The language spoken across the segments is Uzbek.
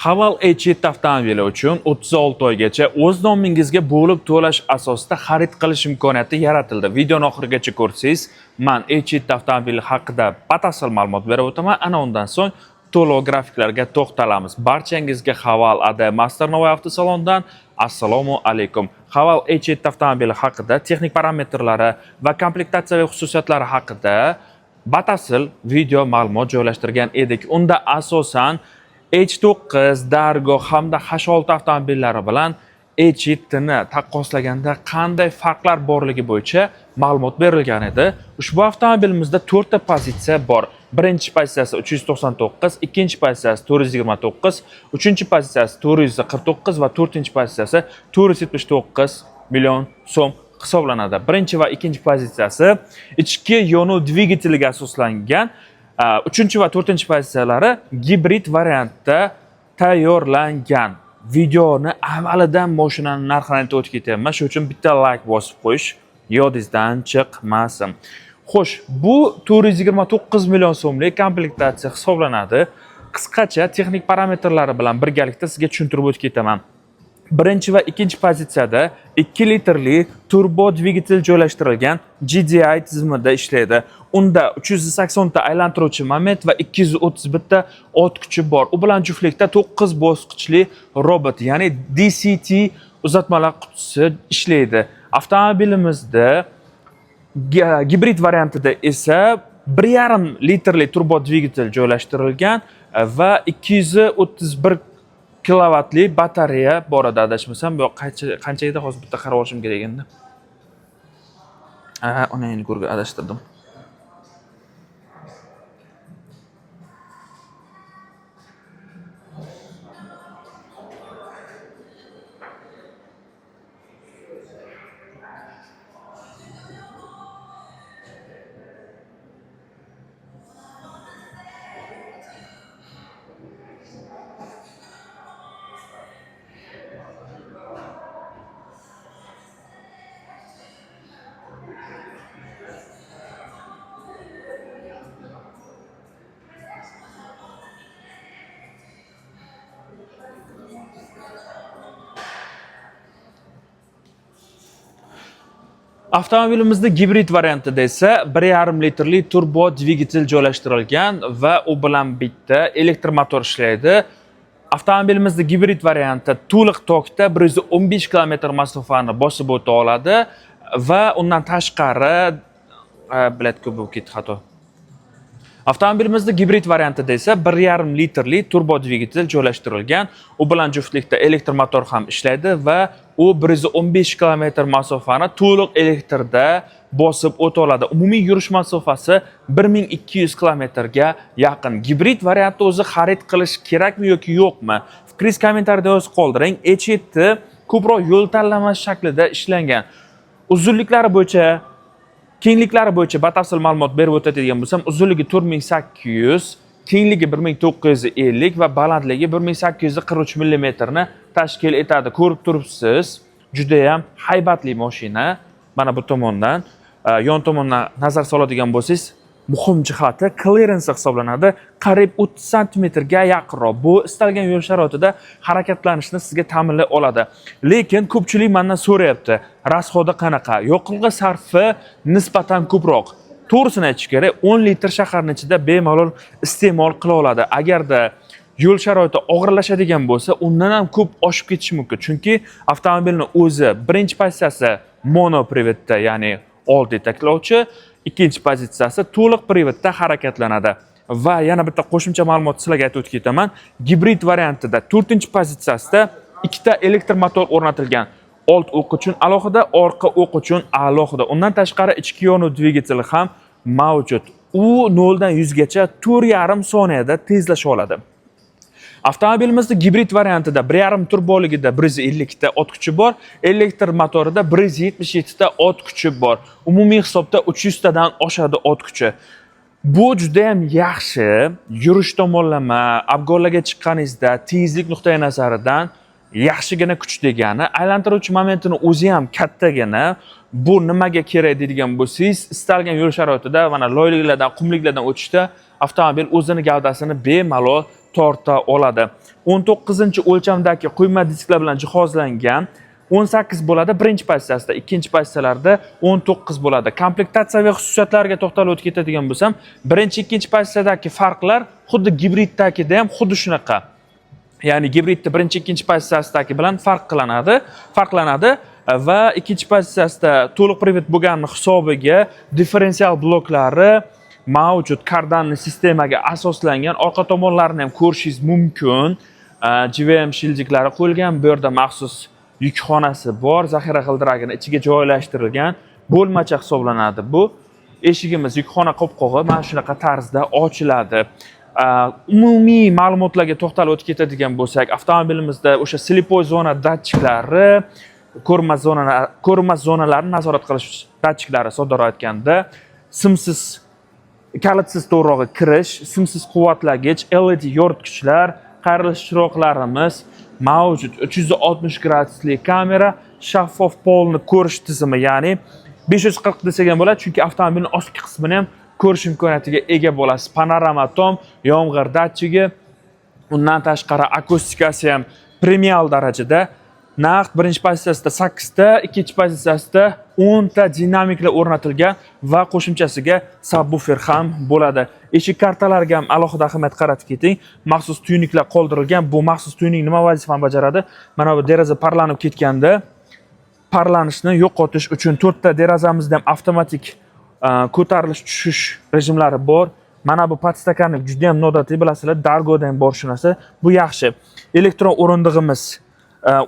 Haval Echit avtomobili uchun 36 oygacha o'z nomingizga bo'lib to'lash asosida xarid qilish imkoniyati yaratildi. Videoni oxirigacha ko'rsangiz, men Echit avtomobili haqida batafsil ma'lumot berib o'taman. Ana undan so'ng to'lov grafiklarga to'xtalamiz. Barchangizga Haval AD Master Novoy avtosalondan assalomu alaykum. Haval Echit avtomobili haqida texnik parametrlari va komplektatsiyaviy xususiyatlari haqida batafsil video ma'lumot joylashtirgan edik. Unda asosan H9, Dargo hamda H6 avtomobillari bilan Echitni taqqoslaganda qanday farqlar borligi bo'yicha ma'lumot berilgan edi. Ushbu avtomobilimizda 4 ta pozitsiya bor. Birinchi pozitsiyasi 399, ikkinchi pozitsiyasi 429, uchinchi pozitsiyasi 449 va to'rtinchi pozitsiyasi 479 million so'm hisoblanadi. Birinchi va ikkinchi pozitsiyasi ichki yonuv dvigateliga asoslangan. Uchinchi va to'rtinchi pozitsiyalari gibrid variantda tayyorlangan. Videoni avvalidan mashinani narxini aytib o'tib ketyapman. Shuning uchun bitta like bosib qo'yish yodingizdan chiqmasin. Xo'sh, bu 429 million so'mlik komplektatsiya hisoblanadi. Qisqacha texnik parametrlari bilan birgalikda sizga tushuntirib o'tib ketaman. Birinchi va ikkinchi pozitsiyada 2 litrli turbo dvigatel joylashtirilgan GDI tizimida ishlaydi. Unda 380 ta aylantiruvchi moment va 231 ta ot kuchi bor. U bilan juftlikda 9 bosqichli robot, ya'ni DCT uzatmalar qutisi ishlaydi. Avtomobilimizda gibrid variantida esa 1,5 litrli turbo dvigatel joylashtirilgan va 231 kilovatli batareya bor edi, adashmasam. Bu qancha edi? Hozir bitta qarab olishim kerak endi. Uni endi ko'rga adashtirdim. Avtomobilimizda gibrid variantida esa 1,5 litrli turbo dvigatel joylashtirilgan va u bilan bitta elektr motor ishlaydi. Avtomobilimizda gibrid variantda to'liq tokda 115 km masofani bosib o'ta oladi va undan tashqari ko'p bo'lib ketdi xato. Avtomobilimizda gibrid variantida esa 1,5 litrli turbo dvigatel joylashtirilgan. U bilan juftlikda elektr motor ham ishlaydi va u 115 km masofani to'liq elektrda bosib o'ta oladi. Umumiy yurish masofasi 1200 km ga yaqin. Gibrid variantni o'zi xarid qilish kerakmi yoki yo'qmi? Fikringiz kommentariyada yozib qoldiring. Echitni ko'proq yo'l tanlamash shaklida ishlangan. Uzunliklari bo'yicha, kengliklari bo'yicha batafsil ma'lumot berib o'tadigan bo'lsam, uzunligi 4800, kengligi 1950 va balandligi 1843 mm ni tashkil etadi. Ko'rib turibsiz, juda ham haybatli mashina. Mana bu tomondan, yon tomondan nazar soladigan bo'lsangiz, muhim jihati clearance hisoblanadi. Qariyb 30 cm ga yaqinroq. Bu istalgan yo'l sharoitida harakatlanishni sizga ta'minlay oladi. Lekin ko'pchilik mendan so'rayapti, rasxodi qanaqa? Yoqilg'i sarfi nisbatan ko'proq. To'g'risini aytish kerak, 10 litr shaharning ichida bemalol iste'mol qila oladi. Agarda yo'l sharoiti og'irlashadigan bo'lsa, undan ham ko'p oshib ketishi mumkin. Chunki avtomobilning o'zi birinchi pozitsiyasi mono privedda, ya'ni old yetaklovchi, ikkinchi pozitsiyasi to'liq privedda harakatlanadi. Va yana bitta qo'shimcha ma'lumot sizlarga aytib o'tib ketaman. Gibrid variantida 4-pozitsiyasida ikkita elektr motor o'rnatilgan. Old o'q uchun alohida, orqa o'q uchun alohida. Undan tashqari ichki yonuv dvigateli ham mavjud. U 0 dan 100 gacha 4,5 soniyada tezlasha oladi. Avtomobilimizda gibrid variantida 1,5 turboligida 150 ta ot kuchi bor, elektr motorida 177 ta ot kuchi bor. Umumiy hisobda 300 tadan oshadi ot kuchi. Bu juda ham yaxshi yurish tomonlama, abgorlarga chiqqaningizda tezlik nuqtai nazaridan yaxshigina kuch degani. Aylantiruvchi momentini o'zi ham kattagina. Bu nimaga kerak deydigan bo'lsangiz, istalgan yo'l sharoitida mana loyliklardan, qumliklardan o'tishda avtomobil o'zini gavdasini bemalol torta oladi. 19-o'lchamdagi quyma disklar bilan jihozlangan. 18 bo'ladi birinchi pozitsiyasida, ikkinchi pozitsiyalarda 19 bo'ladi. Komplektatsiyaviy xususiyatlariga to'xtalib o'tib ketadigan bo'lsam, birinchi, ikkinchi pozitsiyadagi farqlar xuddi gibriddagida ham xuddi shunaqa. Ya'ni gibridda birinchi, ikkinchi pozitsiyasidagi bilan farqlanadi va ikkinchi pozitsiyasida to'liq privat bo'lgani hisobiga differensial bloklari mavjud kardanli sistemaga asoslangan. Orqa tomonlarini ham ko'rishingiz mumkin. JVM shildiklari qo'yilgan. Bu yerda maxsus yukxonasi bor, zaxira g'ildiragini ichiga joylashtirilgan bo'lmacha hisoblanadi. Bu eshigimiz yukxona qopqog'i mana shunaqa tarzda ochiladi. Umumiy ma'lumotlarga to'xtalib o'tib ketadigan bo'lsak, avtomobilimizda o'sha slipoy zona datchiklari, ko'rinmas zonalarni nazorat qilish datchiklari sodir etganda, simsiz kalitsiz to'g'rog'i kirish, simsiz quvvatlagich, LED yoritgichlar, qayrilish chiroqlarimiz mavjud. 360 gradusli kamera, shaffof polni ko'rish tizimi, ya'ni 540 desak ham bo'ladi, chunki avtomobilning ostki qismini ham ko'rish imkoniyatiga ega bo'lasiz. Panorama tom, yomg'ir datchigi, undan tashqari akustikasi ham premium darajada. Naq birinchi pozitsiyasida 8 ta, ikkinchi pozitsiyasida 10 ta dinamiklar o'rnatilgan va qo'shimchasiga subwoofer ham bo'ladi. Eshik kartalariga ham alohida ahamiyat qaratib keting. Maxsus tuynuklar qoldirilgan. Bu maxsus tuynik nima vazifani bajaradi? Mana bu deraza parlanib ketganda parlanishni yo'qotish uchun 4 ta derazamizda ham avtomatik ko'tarilish tushish rejimlari bor. Mana bu podstakanlik juda ham noodatiy, bilasizlar, Dargo'da ham bor shunasi. Bu yaxshi. Elektron o'rindig'imiz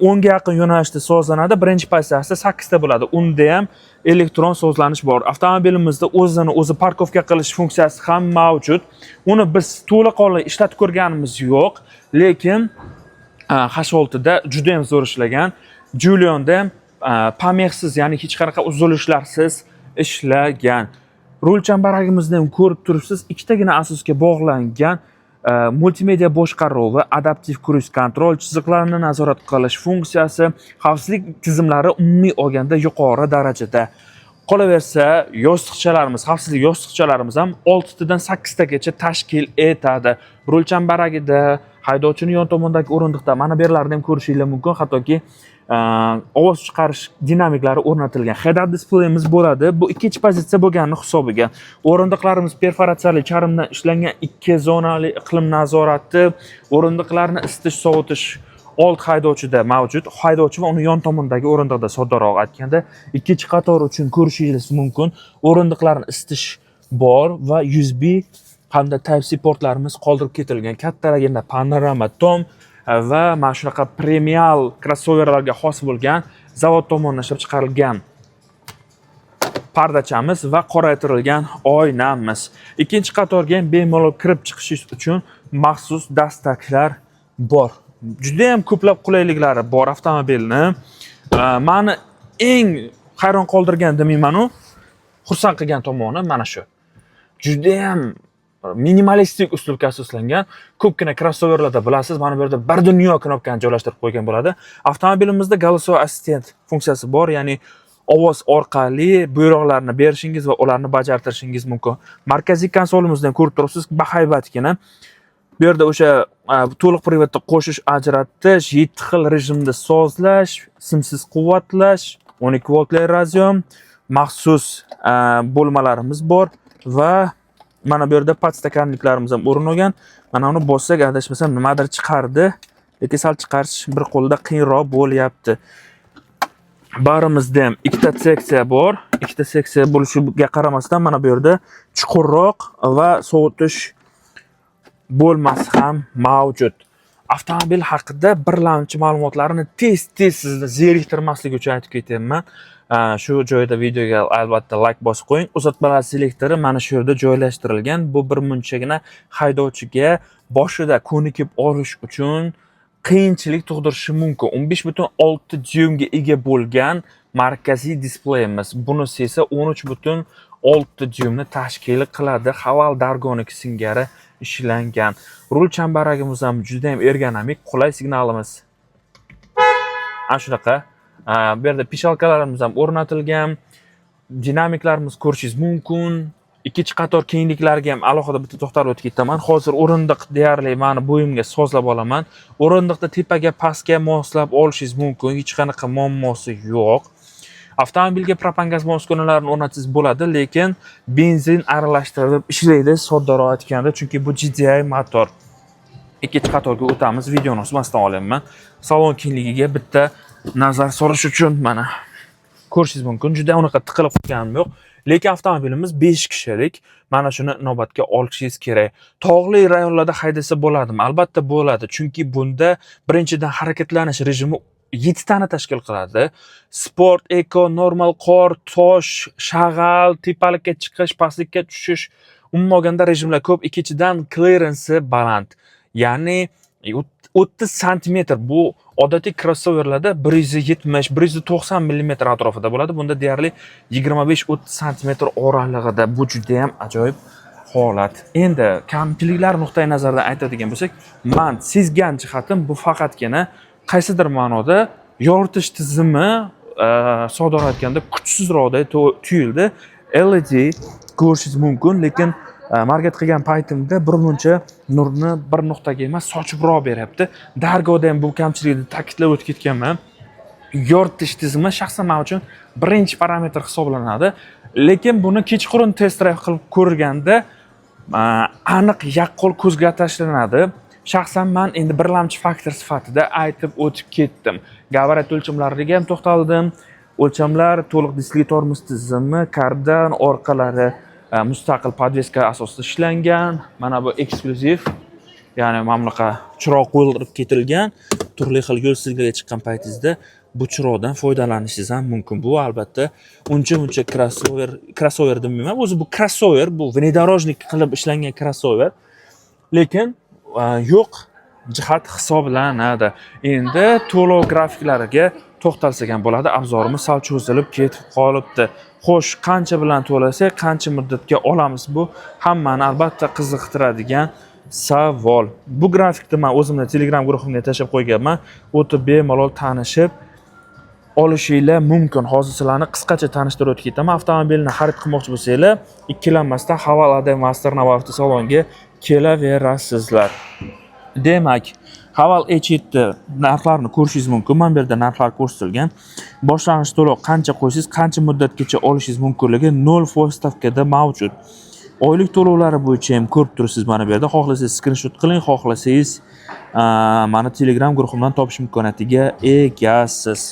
10 ga yaqin yo'nalishda sozlanadi. Birinchi pozitsiyasida 8 ta bo'ladi. Unda ham elektron sozlanish bor. Avtomobilimizda o'zi parkovka qilish funksiyasi ham mavjud. Uni biz to'laqonli ishlatib ko'rganimiz yo'q, lekin H6 da juda ham zo'r ishlagan. Julionda ham pamexsiz, ya'ni hech qanaqa uzilishlarsiz ishlagan. Rul chambaragimizni ham ko'rib turibsiz, ikkitagina asosga bog'langan multimedia boshqaruvi, adaptiv cruise control, chiziqlarni nazorat qilish funksiyasi, xavfsizlik tizimlari umumiy olganda yuqori darajada. Qolaversa, yostiqchalarimiz, xavfsizlik yostiqchalarimiz ham 6 tadan 8 tagacha tashkil etadi. Rul chambaragida, haydovchining yon tomondagi o'rindiqda mana bu yerlarni ham ko'rishingiz mumkin, hattoki ovoz chiqarish dinamiklari o'rnatilgan. Head-up displeyimiz bo'ladi. Bu ikkinchi pozitsiya bo'lgani hisobiga. O'rindiqlarimiz perforatsiyali charmdan ishlangan 2 zonali iqlim nazorati, o'rindiqlarni isitish, sovutish old haydovchida mavjud. Haydovchi va uni yon tomondagi o'rindiqda soddaroq aytganda, ikkinchi qator uchun ko'rishingiz mumkin. O'rindiqlarni isitish bor va USB hamda Type-C portlarimiz qoldirib ketilgan. Kattagina panorama tom va mana shunaqa premium crossoverlarga xos bo'lgan zavod tomonidan ishlab chiqarilgan pardachamiz va qoraytirilgan oynamiz. Ikkinchi qatorga ham bemalol kirib chiqishingiz uchun maxsus dastaklar bor. Juda ham ko'plab qulayliklari bor avtomobilni. Meni eng hayron qoldirgan demayman-u, xursand qilgan tomoni mana shu. Juda ham minimalistik uslubga asoslangan. Ko'pgina crossoverlarda bilasiz, mana bu yerda bir dunyo knopkani joylashtirib qo'ygan bo'ladi. Avtomobilimizda голосовой assistent funksiyasi bor, ya'ni ovoz orqali buyruqlarni berishingiz va ularni bajartirishingiz mumkin. Markaziy konsolimizdan ko'rib turibsiz, bahaybatgina. Bu yerda o'sha to'liq privatda qo'shish, ajratish, 7 xil rejimda sozlash, simsiz quvvatlash, 12 voltli razion, maxsus bo'lmalarimiz bor va mana bu yerda podstakanliklarimiz ham o'rin olgan. Mana uni bossak, adashmasam nimadir chiqardi, lekin sal chiqarish bir qo'lda qiyinroq bo'lyapti. Barimizda ham ikkita seksiya bor. Ikkita seksiya bo'lishiga qaramasdan mana bu yerda chuqurroq va sovutish bo'lmasi ham mavjud. Avtomobil haqida birlamchi ma'lumotlarni tez-tez sizni zeriktirmaslik uchun aytib ketaman. Shu joyda videoga albatta like bosib qo'ying. Uzatmalar selektori mana shu yerda joylashtirilgan. Bu bir munchagina haydovchiga boshida ko'nikib olish uchun qiyinchilik tug'dirishi mumkin. 15.6 dyuymga ega bo'lgan markaziy displeyimiz. Bunisi esa 13.6 dyuymni tashkil qiladi. Haval Dargoniki singari ishlangan. Rul chambaragimiz ham juda ham ergonomik, qulay signalimiz. Ana shunaqa. Bu yerda pishalkalarimiz ham o'rnatilgan. Dinamiklarimiz ko'rishingiz mumkin. ikkinchi qator kengliklarga ham alohida bitta to'xtalib o'tib ketaman. Hozir o'rindiq deyarli meni bo'yimga sozlab olaman. O'rindiqda tepaga pastga moslab olishingiz mumkin. Hech qanaqa muammosi yo'q. Avtomobilga propan gaz uskunalarini o'rnatsangiz bo'ladi, lekin benzin aralashtirib ishlaydi, soddaroq aytganda, chunki bu GDI motor. Ikkinchi qatorga o'tamiz. Videoni o'smasdan olyapman. Salon kengligiga bitta nazar solish uchun mana ko'rishingiz mumkin. Juda unaqa tiqilib qolganim yo'q. Lekin avtomobilimiz 5 kishilik. Mana shuni inobatga olishingiz kerak. Tog'li rayonlarda haydasa bo'ladimi? Albatta bo'ladi, chunki bunda birinchidan harakatlanish rejimi 7 tani tashkil qiladi. Sport, eko, normal, qor, tosh, shag'al, tepalikka chiqish, pastlikka tushish, umuman olganda rejimlar ko'p. Ikkinchidan clearance baland. Ya'ni 30 sm bu odatiy crossoverlarda 170-190 mm atrofida bo'ladi. Bunda deyarli 25-30 sm oralig'ida. Bu juda ham ajoyib holat. Endi kamchiliklar nuqtai nazaridan aytadigan bo'lsak, men sezgan jihatim bu faqatgina qaysidir ma'noda yoritish tizimi sodda aytganda kuchsizroqdek tuyuldi. LED ko'rishingiz mumkin, lekin market qilgan paytimda birmuncha nurni bir nuqtaga emas sochibroq beryapti. Dargoda ham bu kamchilikni ta'kidlab o'tib ketganman. Yoritish tizimi shaxsan men uchun birinchi parametr hisoblanadi, lekin buni kechqurun test drive qilib ko'rganda aniq yaqqol ko'zga tashlanadi. Shaxsan men endi birlamchi faktor sifatida aytib o'tib ketdim. Gabarit o'lchamlariga ham to'xtaldim. O'lchamlar to'liq diskli tormoz tizimi, kardan orqalari mustaqil podveska asosida ishlangan. Mana bu eksklyuziv, ya'ni mamlaqa chiroq qo'yilib ketilgan. Turli xil yo'l silgaga chiqqan paytingizda bu chiroqdan foydalanishingiz ham mumkin. Bu albatta uncha crossover demayman. O'zi bu crossover, bu внедорожник qilib ishlangan crossover. Lekin yo'q jihat hisoblanadi. Endi to'lov grafiklariga to'xtalsak ham bo'ladi. Abzorimiz sal cho'zilib ketib qolibdi. Xo'sh, qancha bilan to'lasak, qancha muddatga olamiz? Bu hammani albatta qiziqtiradigan savol. Bu grafikni men o'zimning Telegram guruhimga tashlab qo'yganman. O'tib bemalol tanishib olishinglar mumkin. Hozir sizlarni qisqacha tanishtirib o'tib ketaman. Avtomobilni xarid qilmoqchi bo'lsanglar, ikkilanmasdan Haval Master avtosalonga kelaverasizlar. Demak, Haval H7 narxlarini ko'rishingiz mumkin. Mana bu yerda narxlar ko'rsatilgan. Boshlang'ich to'lov qancha qo'ysangiz, qancha muddatgacha olishingiz mumkinligi 0% stavkada mavjud. Oylik to'lovlari bo'yicha ham ko'rib turibsiz mana bu yerda. Xohlasangiz screenshot qiling, xohlasangiz mana Telegram guruhimdan topish imkoniyatiga egasiz.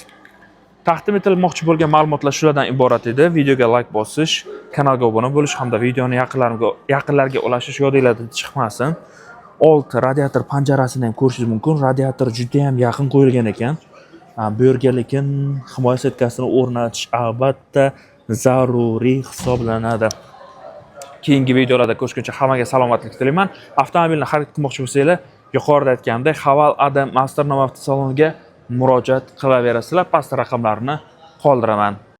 Taqdim etilmoqchi bo'lgan ma'lumotlar shulardan iborat edi. Videoga like bosish, kanalga obuna bo'lish hamda videoni yaqinlarga ulashish yodingizdan chiqmasin. Old radiator panjarasini ham ko'rishingiz mumkin. Radiator juda ham yaqin qo'yilgan ekan. Bu yerga lekin himoya setkasini o'rnatish albatta zaruriy hisoblanadi. Keyingi videolarda ko'rishguncha hammaga salomatlik tilayman. Avtomobilni xarid qilmoqchi bo'lsanglar, yuqorida aytgandek Haval Master avtosaloniga murojaat qilaverasizlar. Past raqamlarni qoldiraman.